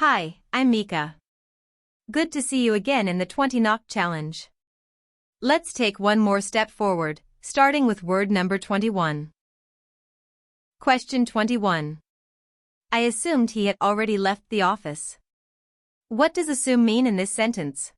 Hi, I'm Mika. Good to see you again in the 20 knock challenge. Let's take one more step forward, starting with word number 21. Question 21. I assumed he had already left the office. What does assume mean in this sentence?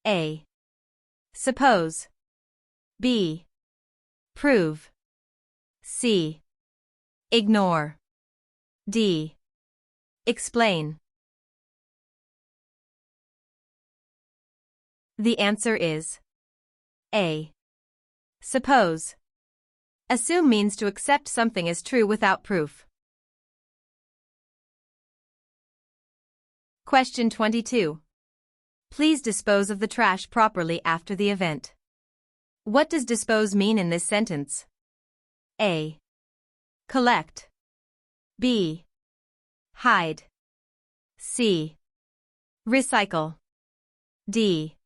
A. Suppose. B. Prove. C. Ignore. D. Explain. The answer is A. Suppose. Assume means to accept something as true without proof. Question 22. Please dispose of the trash properly after the event. What does dispose mean in this sentence? A. Collect. B. Hide. C. Recycle. D.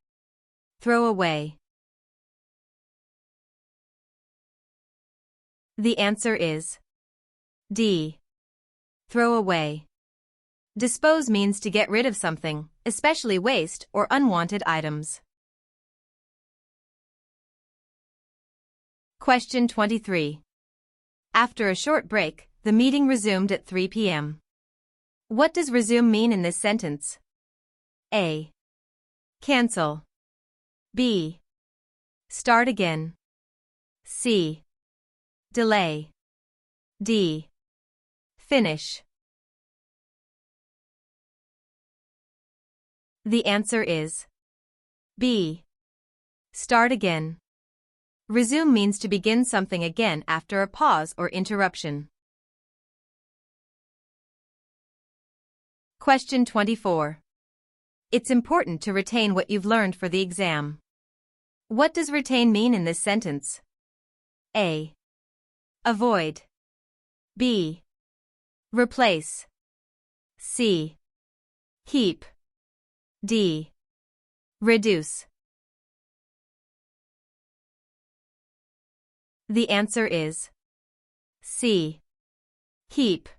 Throw away. The answer is D. Throw away. Dispose means to get rid of something, especially waste or unwanted items. Question 23. After a short break, the meeting resumed at 3 p.m. What does resume mean in this sentence? A. Cancel. B. Start again. C. Delay. D. Finish. The answer is B. Start again. Resume means to begin something again after a pause or interruption. Question 24. It's important to retain what you've learned for the exam. What does retain mean in this sentence? A. Avoid. B. Replace. C. Keep. D. Reduce. The answer is C. Keep.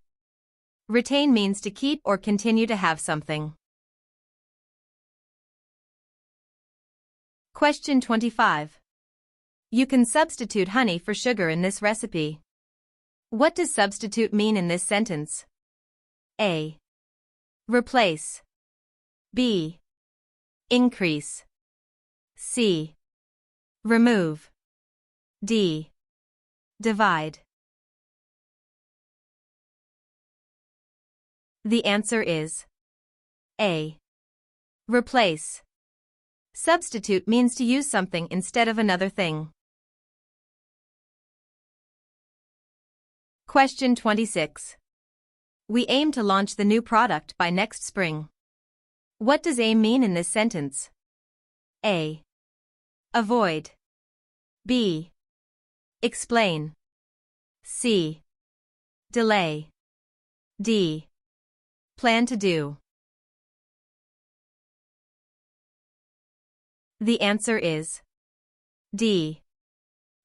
Retain means to keep or continue to have something. Question 25. You can substitute honey for sugar in this recipe. What does substitute mean in this sentence? A. Replace. B. Increase. C. Remove. D. Divide. The answer is A. Replace. Substitute means to use something instead of another thing. Question 26. We aim to launch the new product by next spring. What does aim mean in this sentence? A. Avoid. B. Explain. C. Delay. D. Plan to do. The answer is D.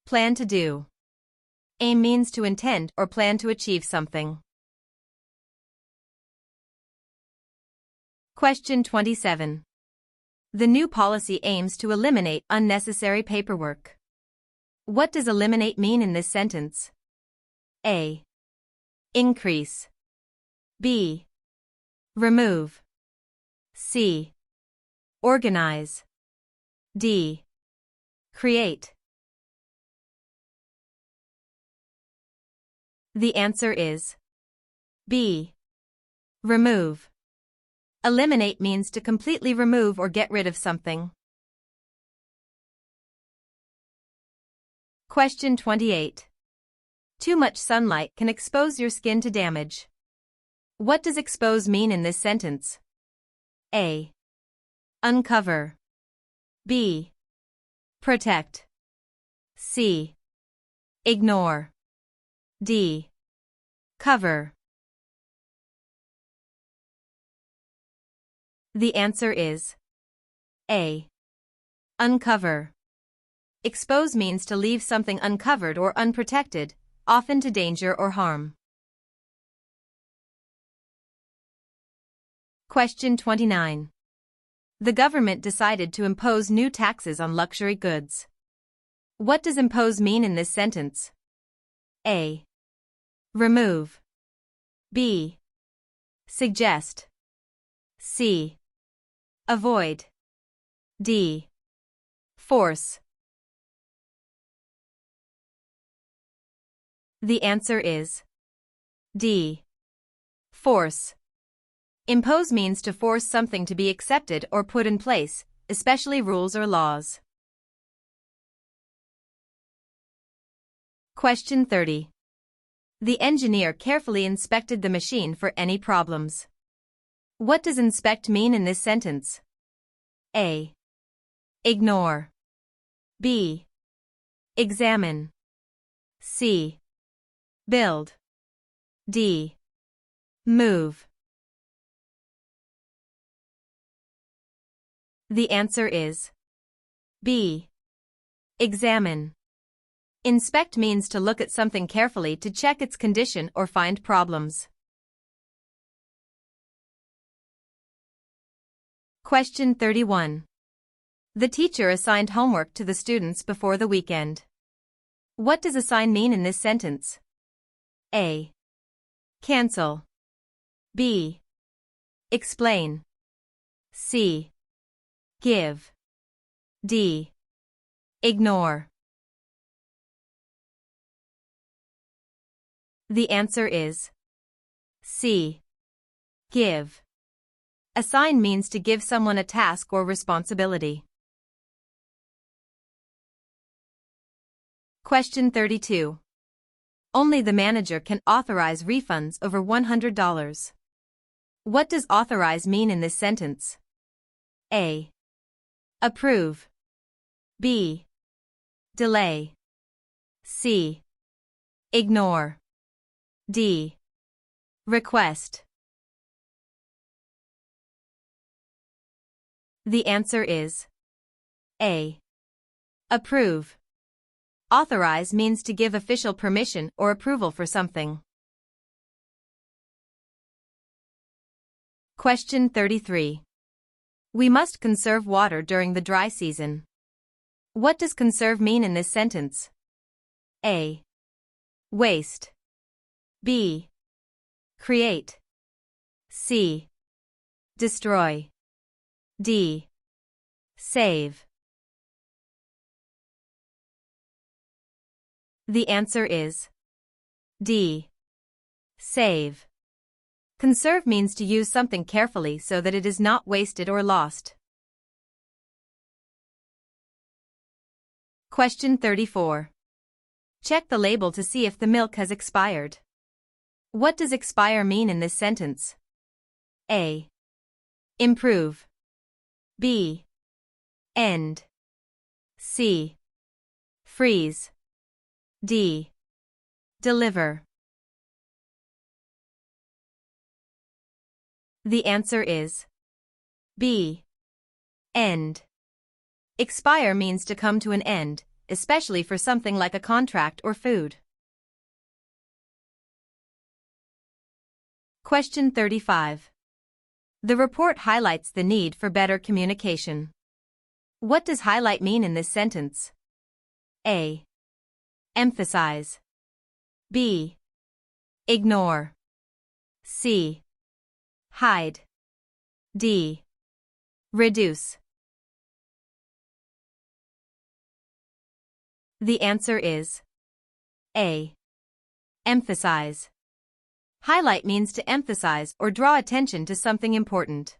Plan to do. Aim means to intend or plan to achieve something. Question 27. The new policy aims to eliminate unnecessary paperwork. What does eliminate mean in this sentence? A. Increase. B. Remove. C. Organize. D. Create. The answer is B. Remove. Eliminate means to completely remove or get rid of something. Question 28. Too much sunlight can expose your skin to damage. What does expose mean in this sentence? A. Uncover. B. Protect. C. Ignore. D. Cover. The answer is A. Uncover. Expose means to leave something uncovered or unprotected, often to danger or harm. Question 29. The government decided to impose new taxes on luxury goods. What does impose mean in this sentence? A. Remove. B. Suggest. C. Avoid. D. Force. The answer is D. Force. Impose means to force something to be accepted or put in place, especially rules or laws. Question 30. The engineer carefully inspected the machine for any problems. What does inspect mean in this sentence? A. Ignore. B. Examine. C. Build. D. Move. The answer is B. Examine. Inspect means to look at something carefully to check its condition or find problems. Question 31. The teacher assigned homework to the students before the weekend. What does assign mean in this sentence? A. Cancel. B. Explain. C. Give. D. Ignore. The answer is C. Give. Assign means to give someone a task or responsibility. Question 32. Only the manager can authorize refunds over $100. What does authorize mean in this sentence? A. Approve. B. Delay. C. Ignore. D. Request. The answer is A. Approve. Authorize means to give official permission or approval for something. Question 33. We must conserve water during the dry season. What does conserve mean in this sentence? A. Waste. B. Create. C. Destroy. D. Save. The answer is D. Save. Conserve means to use something carefully so that it is not wasted or lost. Question 34. Check the label to see if the milk has expired. What does expire mean in this sentence? A. Improve. B. End. C. Freeze. D. Deliver. The answer is B. End. Expire means to come to an end, especially for something like a contract or food. Question 35. The report highlights the need for better communication. What does highlight mean in this sentence? A. Emphasize. B. Ignore. C. Hide. D. Reduce. The answer is A. Emphasize. Highlight means to emphasize or draw attention to something important.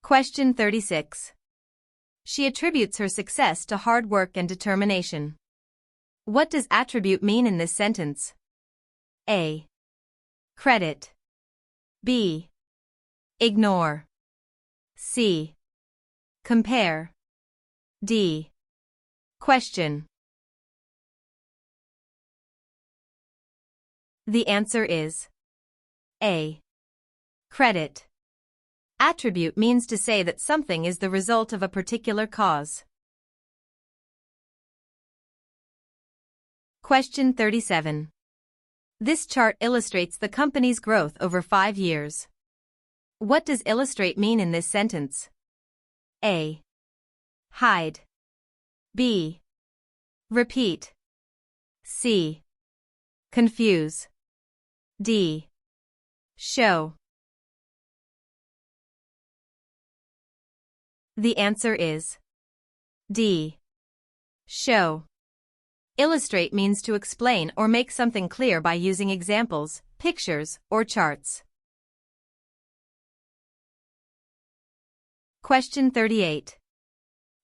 Question 36. She attributes her success to hard work and determination. What does attribute mean in this sentence? A. Credit. B. Ignore. C. Compare. D. Question. The answer is A. Credit. Attribute means to say that something is the result of a particular cause. Question 37. This chart illustrates the company's growth over 5 years. What does illustrate mean in this sentence? A. Hide. B. Repeat. C. Confuse. D. Show. The answer is D. Show. Illustrate means to explain or make something clear by using examples, pictures, or charts. Question 38.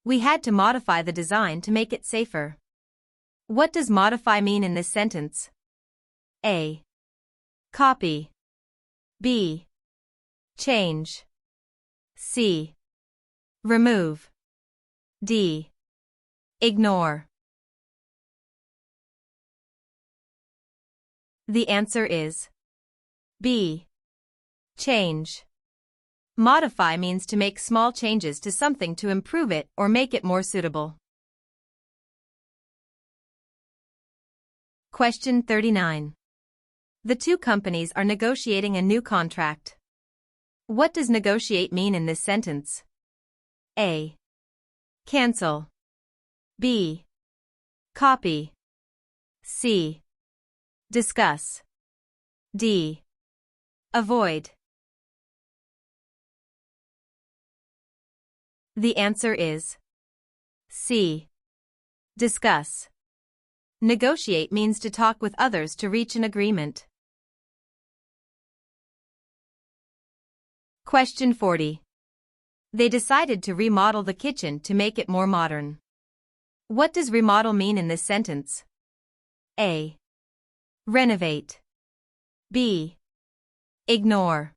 We had to modify the design to make it safer. What does modify mean in this sentence? A. Copy. B. Change. C. Remove. D. Ignore. The answer is B. Change. Modify means to make small changes to something to improve it or make it more suitable. Question 39. The two companies are negotiating a new contract. What does negotiate mean in this sentence? A. Cancel. B. Copy. C. Discuss. D. Avoid. The answer is C. Discuss. Negotiate means to talk with others to reach an agreement. Question 40. They decided to remodel the kitchen to make it more modern. What does remodel mean in this sentence? A. Renovate. B. Ignore.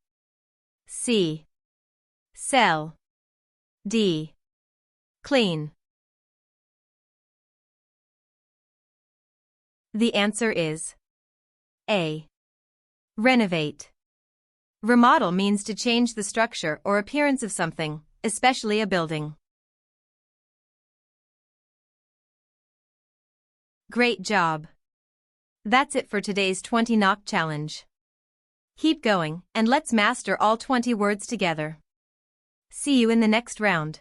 C. Sell. D. Clean. The answer is A. Renovate. Remodel means to change the structure or appearance of something, especially a building. Great job! That's it for today's 20 knock challenge. Keep going, and let's master all 20 words together. See you in the next round.